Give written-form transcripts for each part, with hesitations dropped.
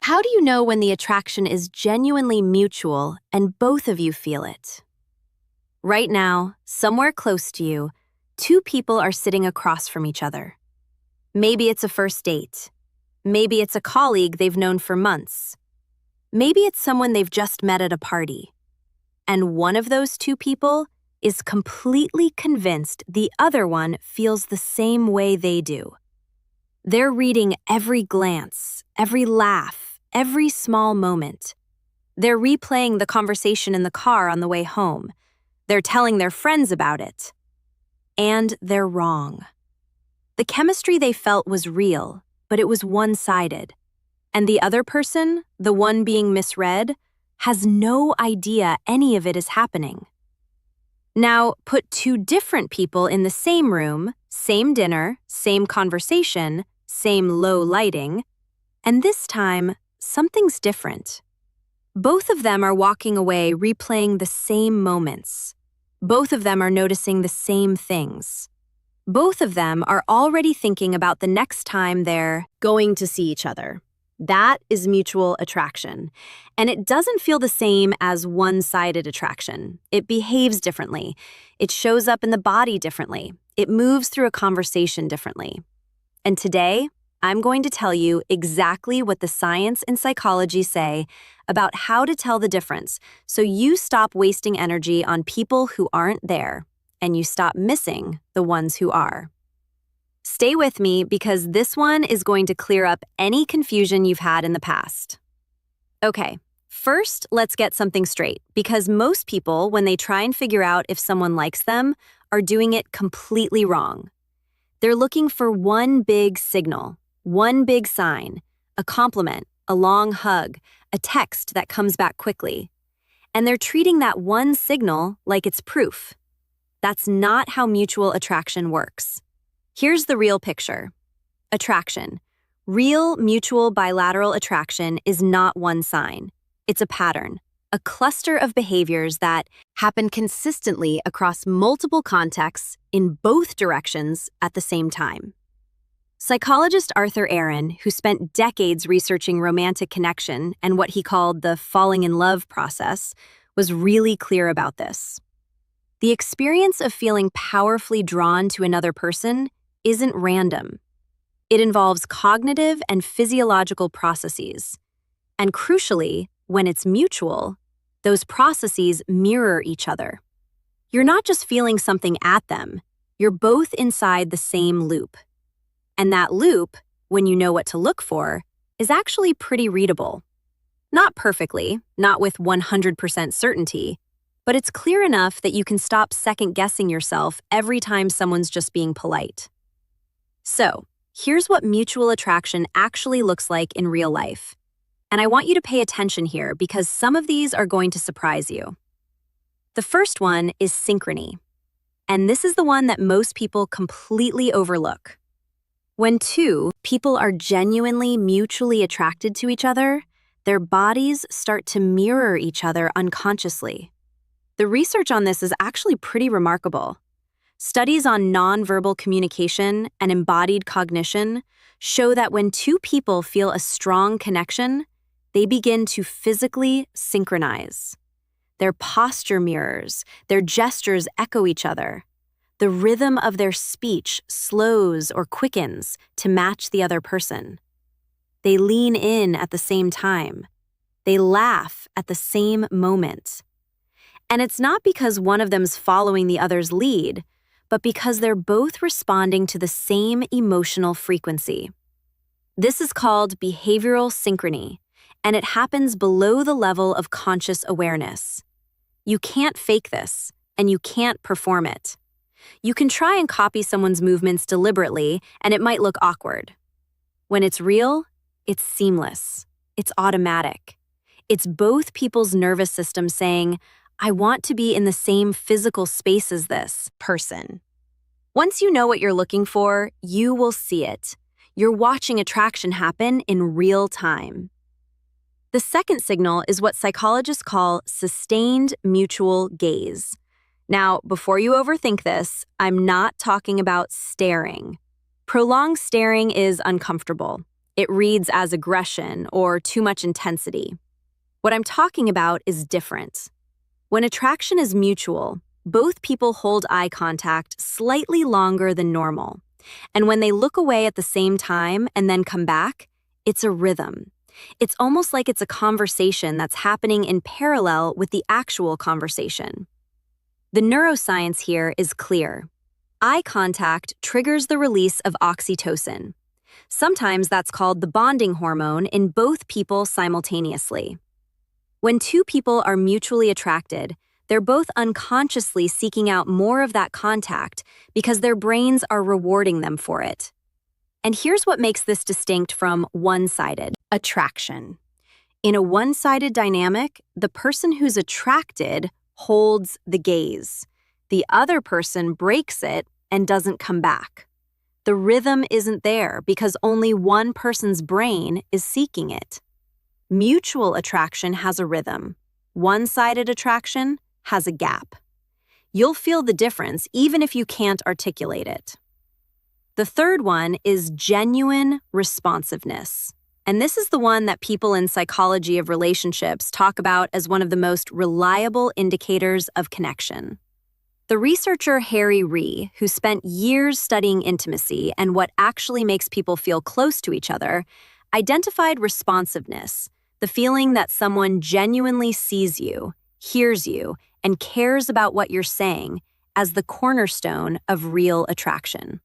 How do you know when the attraction is genuinely mutual and both of you feel it? Right now, somewhere close to you, two people are sitting across from each other. Maybe it's a first date. Maybe it's a colleague they've known for months. Maybe it's someone they've just met at a party. And one of those two people is completely convinced the other one feels the same way they do. They're reading every glance, every laugh, every small moment. They're replaying the conversation in the car on the way home. They're telling their friends about it. And they're wrong. The chemistry they felt was real, but it was one-sided. And the other person, the one being misread, has no idea any of it is happening. Now, put two different people in the same room, same dinner, same conversation, same low lighting, and this time, something's different. Both of them are walking away replaying the same moments. Both of them are noticing the same things. Both of them are already thinking about the next time they're going to see each other. That is mutual attraction. And it doesn't feel the same as one-sided attraction. It behaves differently. It shows up in the body differently. It moves through a conversation differently. And today, I'm going to tell you exactly what the science and psychology say about how to tell the difference so you stop wasting energy on people who aren't there and you stop missing the ones who are. Stay with me because this one is going to clear up any confusion you've had in the past. Okay, first, let's get something straight because most people, when they try and figure out if someone likes them, are doing it completely wrong. They're looking for one big signal, one big sign, a compliment, a long hug, a text that comes back quickly. And they're treating that one signal like it's proof. That's not how mutual attraction works. Here's the real picture. Attraction. Real mutual bilateral attraction is not one sign. It's a pattern, a cluster of behaviors that happen consistently across multiple contexts in both directions at the same time. Psychologist Arthur Aaron, who spent decades researching romantic connection and what he called the falling in love process, was really clear about this. The experience of feeling powerfully drawn to another person isn't random. It involves cognitive and physiological processes. And crucially, when it's mutual, those processes mirror each other. You're not just feeling something at them, you're both inside the same loop. And that loop, when you know what to look for, is actually pretty readable. Not perfectly, not with 100% certainty, but it's clear enough that you can stop second-guessing yourself every time someone's just being polite. So, here's what mutual attraction actually looks like in real life. And I want you to pay attention here because some of these are going to surprise you. The first one is synchrony. And this is the one that most people completely overlook. When two people are genuinely mutually attracted to each other, their bodies start to mirror each other unconsciously. The research on this is actually pretty remarkable. Studies on nonverbal communication and embodied cognition show that when two people feel a strong connection, they begin to physically synchronize. Their posture mirrors, their gestures echo each other. The rhythm of their speech slows or quickens to match the other person. They lean in at the same time. They laugh at the same moment. And it's not because one of them's following the other's lead, but because they're both responding to the same emotional frequency. This is called behavioral synchrony, and it happens below the level of conscious awareness. You can't fake this, and you can't perform it. You can try and copy someone's movements deliberately, and it might look awkward. When it's real, it's seamless. It's automatic. It's both people's nervous systems saying, I want to be in the same physical space as this person. Once you know what you're looking for, you will see it. You're watching attraction happen in real time. The second signal is what psychologists call sustained mutual gaze. Now, before you overthink this, I'm not talking about staring. Prolonged staring is uncomfortable. It reads as aggression or too much intensity. What I'm talking about is different. When attraction is mutual, both people hold eye contact slightly longer than normal. And when they look away at the same time and then come back, it's a rhythm. It's almost like it's a conversation that's happening in parallel with the actual conversation. The neuroscience here is clear. Eye contact triggers the release of oxytocin. Sometimes that's called the bonding hormone in both people simultaneously. When two people are mutually attracted, they're both unconsciously seeking out more of that contact because their brains are rewarding them for it. And here's what makes this distinct from one-sided attraction. In a one-sided dynamic, the person who's attracted holds the gaze. The other person breaks it and doesn't come back. The rhythm isn't there because only one person's brain is seeking it. Mutual attraction has a rhythm. One-sided attraction has a gap. You'll feel the difference even if you can't articulate it. The third one is genuine responsiveness. And this is the one that people in psychology of relationships talk about as one of the most reliable indicators of connection. The researcher Harry Ree, who spent years studying intimacy and what actually makes people feel close to each other, identified responsiveness, the feeling that someone genuinely sees you, hears you, and cares about what you're saying, as the cornerstone of real attraction.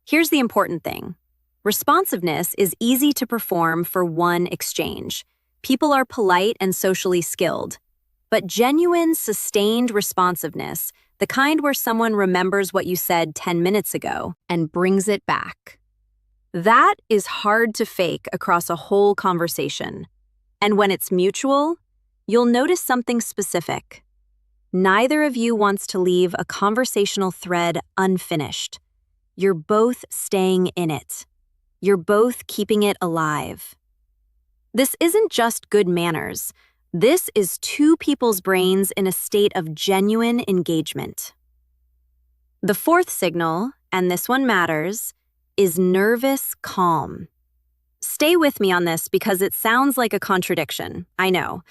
Here's the important thing. Responsiveness is easy to perform for one exchange. People are polite and socially skilled. But genuine, sustained responsiveness, the kind where someone remembers what you said 10 minutes ago and brings it back. That is hard to fake across a whole conversation. And when it's mutual, you'll notice something specific. Neither of you wants to leave a conversational thread unfinished. You're both staying in it. You're both keeping it alive. This isn't just good manners. This is two people's brains in a state of genuine engagement. The fourth signal, and this one matters, is nervous calm. Stay with me on this because it sounds like a contradiction, I know.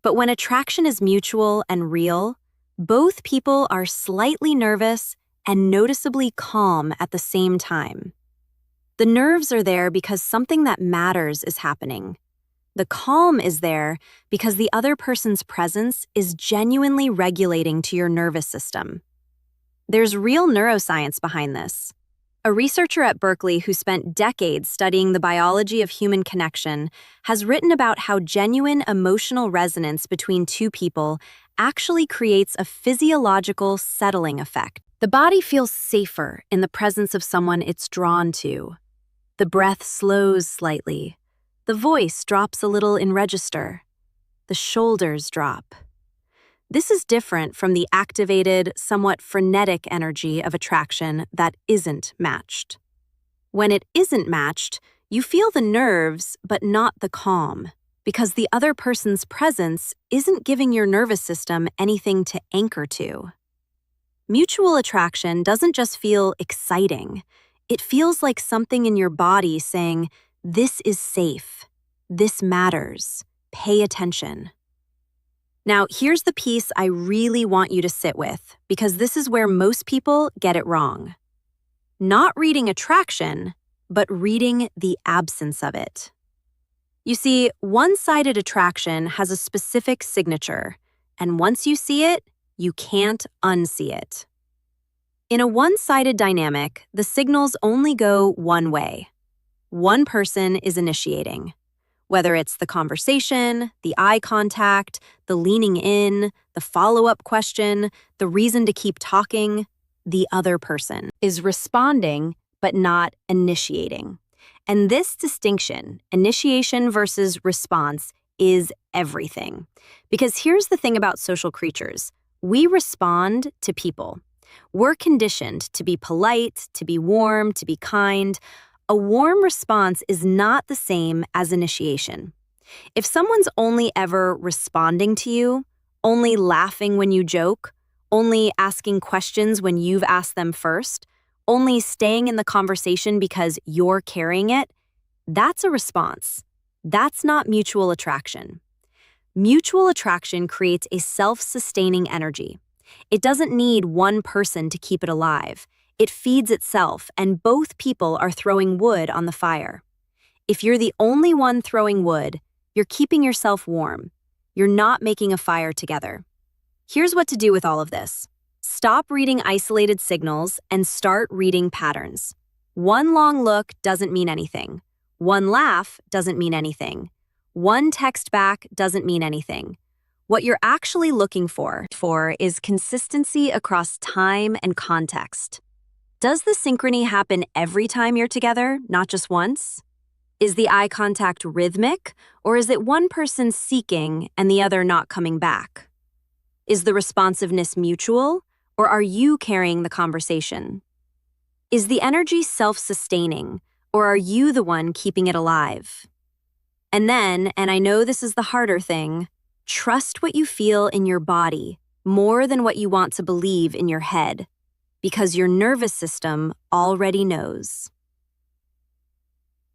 But when attraction is mutual and real, both people are slightly nervous and noticeably calm at the same time. The nerves are there because something that matters is happening. The calm is there because the other person's presence is genuinely regulating to your nervous system. There's real neuroscience behind this. A researcher at Berkeley who spent decades studying the biology of human connection has written about how genuine emotional resonance between two people actually creates a physiological settling effect. The body feels safer in the presence of someone it's drawn to. The breath slows slightly. The voice drops a little in register. The shoulders drop. This is different from the activated, somewhat frenetic energy of attraction that isn't matched. When it isn't matched, you feel the nerves but not the calm, because the other person's presence isn't giving your nervous system anything to anchor to. Mutual attraction doesn't just feel exciting. It feels like something in your body saying, "This is safe. This matters. Pay attention." Now, here's the piece I really want you to sit with, because this is where most people get it wrong. Not reading attraction, but reading the absence of it. You see, one-sided attraction has a specific signature, and once you see it, you can't unsee it. In a one-sided dynamic, the signals only go one way. One person is initiating. Whether it's the conversation, the eye contact, the leaning in, the follow-up question, the reason to keep talking, the other person is responding but not initiating. And this distinction, initiation versus response, is everything. Because here's the thing about social creatures. We respond to people. We're conditioned to be polite, to be warm, to be kind. A warm response is not the same as initiation. If someone's only ever responding to you, only laughing when you joke, only asking questions when you've asked them first, only staying in the conversation because you're carrying it, That's a response. That's not mutual attraction. Mutual attraction creates a self-sustaining energy. It doesn't need one person to keep it alive. It feeds itself, and both people are throwing wood on the fire. If you're the only one throwing wood, you're keeping yourself warm. You're not making a fire together. Here's what to do with all of this. Stop reading isolated signals and start reading patterns. One long look doesn't mean anything. One laugh doesn't mean anything. One text back doesn't mean anything. What you're actually looking for is consistency across time and context. Does the synchrony happen every time you're together, not just once? Is the eye contact rhythmic, or is it one person seeking and the other not coming back? Is the responsiveness mutual, or are you carrying the conversation? Is the energy self-sustaining, or are you the one keeping it alive? And then, and I know this is the harder thing, trust what you feel in your body more than what you want to believe in your head, because your nervous system already knows.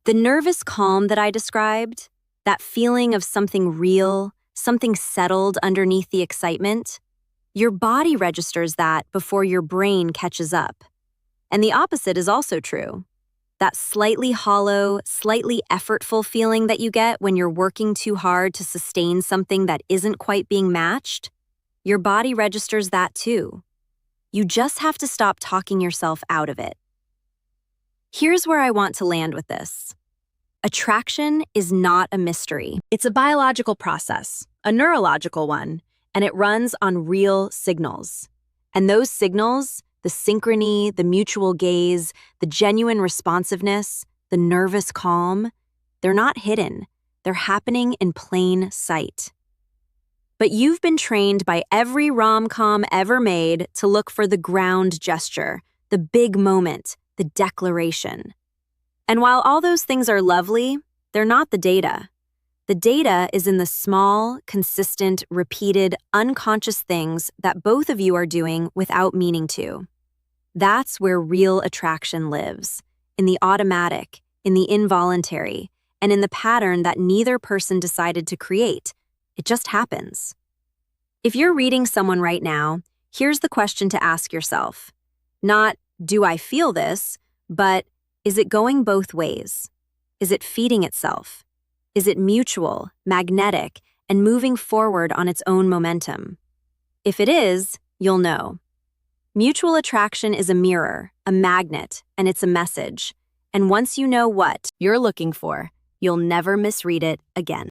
The nervous calm that I described, that feeling of something real, something settled underneath the excitement, your body registers that before your brain catches up. And the opposite is also true. That slightly hollow, slightly effortful feeling that you get when you're working too hard to sustain something that isn't quite being matched, your body registers that too. You just have to stop talking yourself out of it. Here's where I want to land with this. Attraction is not a mystery. It's a biological process, a neurological one, and it runs on real signals. And those signals, the synchrony, the mutual gaze, the genuine responsiveness, the nervous calm, they're not hidden. They're happening in plain sight. But you've been trained by every rom-com ever made to look for the ground gesture, the big moment, the declaration. And while all those things are lovely, they're not the data. The data is in the small, consistent, repeated, unconscious things that both of you are doing without meaning to. That's where real attraction lives, in the automatic, in the involuntary, and in the pattern that neither person decided to create. It just happens. If you're reading someone right now, here's the question to ask yourself. Not, do I feel this, but is it going both ways? Is it feeding itself? Is it mutual, magnetic, and moving forward on its own momentum? If it is, you'll know. Mutual attraction is a mirror, a magnet, and it's a message. And once you know what you're looking for, you'll never misread it again.